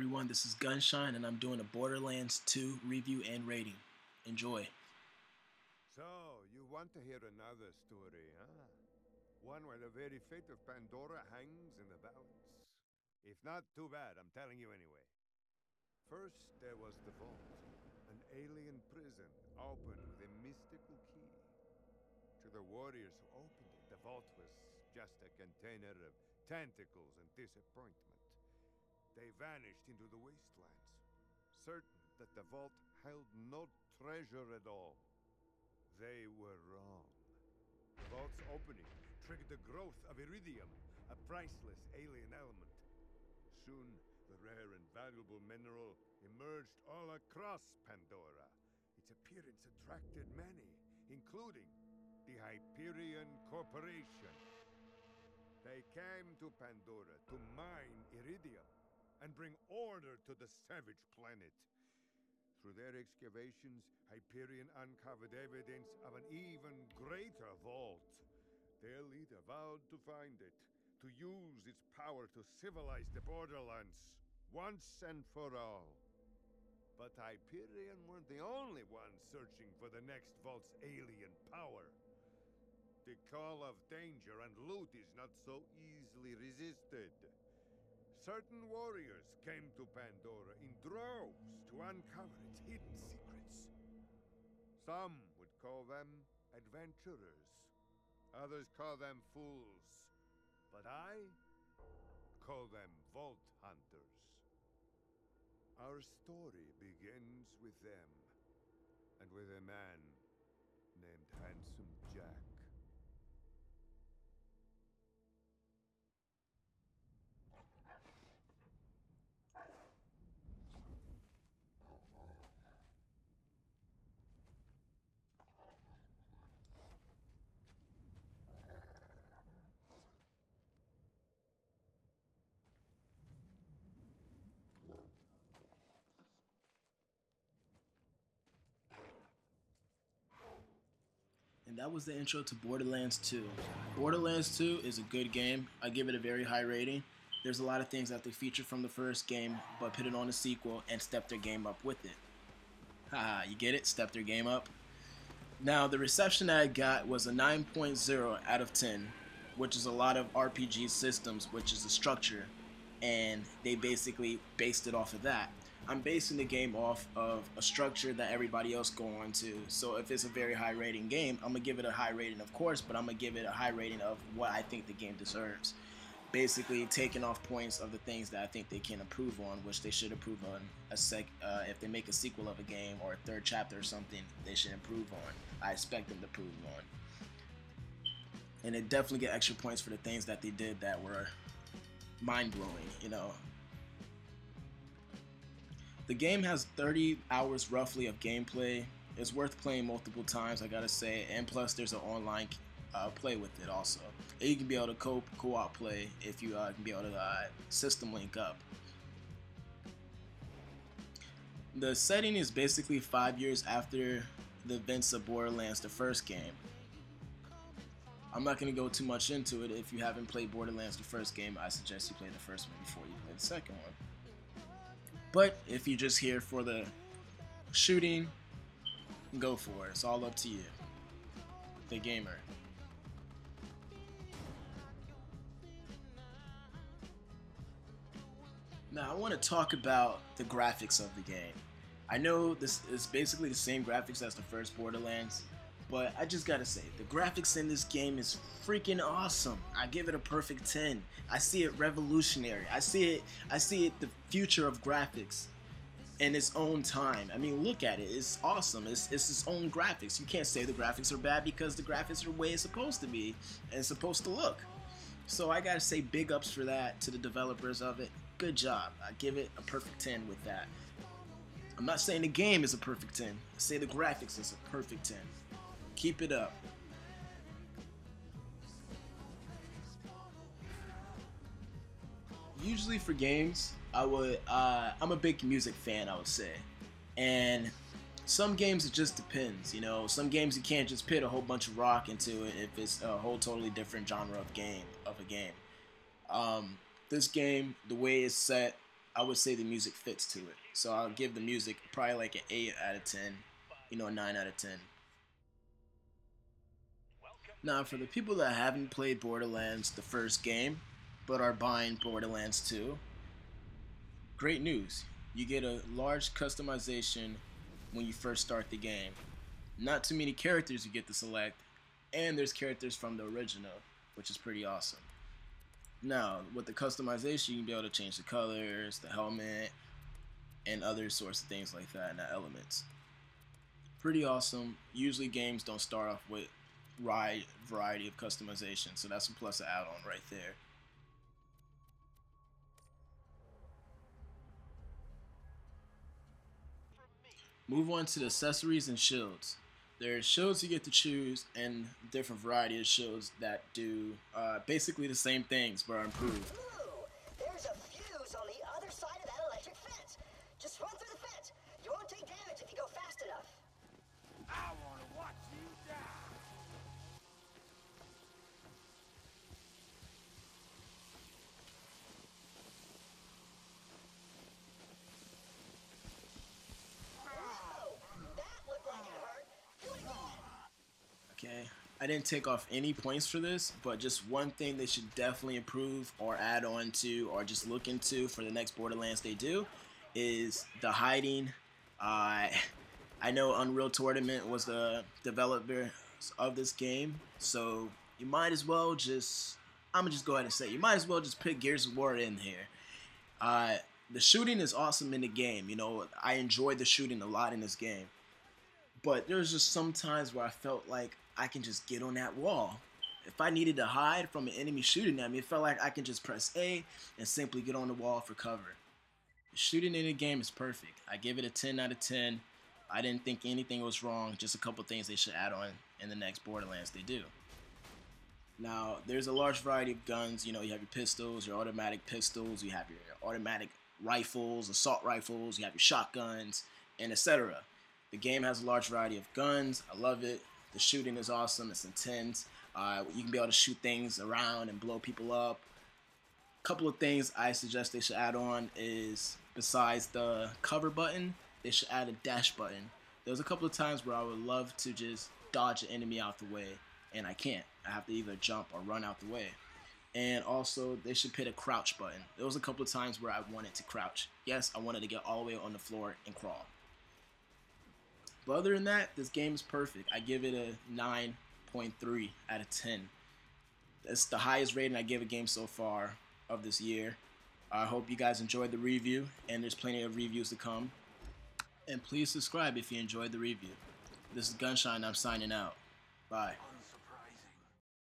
everyone, this is Gunshine and I'm doing a Borderlands 2 review and rating. Enjoy. So, you want to hear another story, huh? One where the very fate of Pandora hangs in the balance. If not, too bad, I'm telling you anyway. First, there was the vault, an alien prison opened with a mystical key. To the warriors who opened it, the vault was just a container of tentacles and disappointment. They vanished into the wastelands, certain that the vault held no treasure at all. They were wrong. The vault's opening triggered the growth of iridium, a priceless alien element. Soon, the rare and valuable mineral emerged all across Pandora. Its appearance attracted many, including the Hyperion Corporation. They came to Pandora to mine iridium and bring order to the savage planet. Through their excavations, Hyperion uncovered evidence of an even greater vault. Their leader vowed to find it, to use its power to civilize the Borderlands, once and for all. But Hyperion weren't the only ones searching for the next vault's alien power. The call of danger and loot is not so easily resisted. Certain warriors came to Pandora in droves to uncover its hidden secrets. Some would call them adventurers. Others call them fools. But I call them Vault Hunters. Our story begins with them, and with a man named Handsome Jack. And that was the intro to Borderlands 2. Borderlands 2 is a good game. I give it a very high rating. There's a lot of things that they featured from the first game, but put it on a sequel and stepped their game up with it. Haha, you get it? Stepped their game up. Now, the reception I got was a 9.0 out of 10, which is a lot of RPG systems, which is the structure, and they basically based it off of that. I'm basing the game off of a structure that everybody else go on to. So if it's a very high rating game, I'm going to give it a high rating, of course, but I'm going to give it a high rating of what I think the game deserves. Basically taking off points of the things that I think they can improve on, which they should improve on if they make a sequel of a game or a third chapter or something, they should improve on. I expect them to improve on. And they definitely get extra points for the things that they did that were mind-blowing, The game has 30 hours roughly of gameplay. It's worth playing multiple times, I gotta say, and plus there's an online play with it also. And you can be able to co-op play if you can be able to system link up. The setting is basically 5 years after the events of Borderlands, the first game. I'm not going to go too much into it. If you haven't played Borderlands, the first game, I suggest you play the first one before you play the second one. But if you're just here for the shooting, go for it. It's all up to you, the gamer. Now I want to talk about the graphics of the game. I know this is basically the same graphics as the first Borderlands, but I just gotta say, the graphics in this game is freaking awesome. I give it a perfect 10. I see it revolutionary. I see it the future of graphics in its own time. I mean, look at it. It's awesome. It's its own graphics. You can't say the graphics are bad because the graphics are the way it's supposed to be and supposed to look. So I gotta say big ups for that to the developers of it. Good job. I give it a perfect 10 with that. I'm not saying the game is a perfect 10. I say the graphics is a perfect 10. Keep it up. Usually for games, I'm a big music fan, I would say. And some games it just depends, Some games you can't just put a whole bunch of rock into it if it's a whole totally different genre of a game. This game, the way it's set, I would say the music fits to it. So I'll give the music probably like an 8 out of 10, a 9 out of 10. Now, for the people that haven't played Borderlands, the first game, but are buying Borderlands 2, great news. You get a large customization when you first start the game. Not too many characters you get to select, and there's characters from the original, which is pretty awesome. Now, with the customization, you can be able to change the colors, the helmet, and other sorts of things like that, and the elements. Pretty awesome. Usually games don't start off with wide variety of customization, so that's a plus add-on right there. Move on to the accessories and shields. There's shields you get to choose and different variety of shields that do basically the same things but are improved. Ooh, there's a fuse on the other side of that electric fence. Just run through the fence. You won't take damage if you go fast enough. I want to watch you die. Whoa, that looked like it hurt. Do it again. Okay, I didn't take off any points for this, but just one thing they should definitely improve or add on to or just look into for the next Borderlands they do is the hiding. I know Unreal Tournament was the developer of this game, so you might as well I'm gonna just go ahead and say, you might as well just put Gears of War in here. The shooting is awesome in the game. I enjoyed the shooting a lot in this game. But there's just some times where I felt like I can just get on that wall. If I needed to hide from an enemy shooting at me, it felt like I can just press A and simply get on the wall for cover. The shooting in the game is perfect. I give it a 10 out of 10. I didn't think anything was wrong, just a couple things they should add on in the next Borderlands they do. Now, there's a large variety of guns. You have your pistols, your automatic pistols, you have your automatic rifles, assault rifles, you have your shotguns, and etc. The game has a large variety of guns. I love it. The shooting is awesome. It's intense. You can be able to shoot things around and blow people up. A couple of things I suggest they should add on is, besides the cover button, they should add a dash button. There's a couple of times where I would love to just dodge an enemy out the way, and I can't. I have to either jump or run out the way. And also, they should put a crouch button. There was a couple of times where I wanted to crouch. Yes, I wanted to get all the way on the floor and crawl. But other than that, this game is perfect. I give it a 9.3 out of 10. That's the highest rating I give a game so far of this year. I hope you guys enjoyed the review, and there's plenty of reviews to come. And please subscribe if you enjoyed the review. This is Gunshine, I'm signing out. Bye.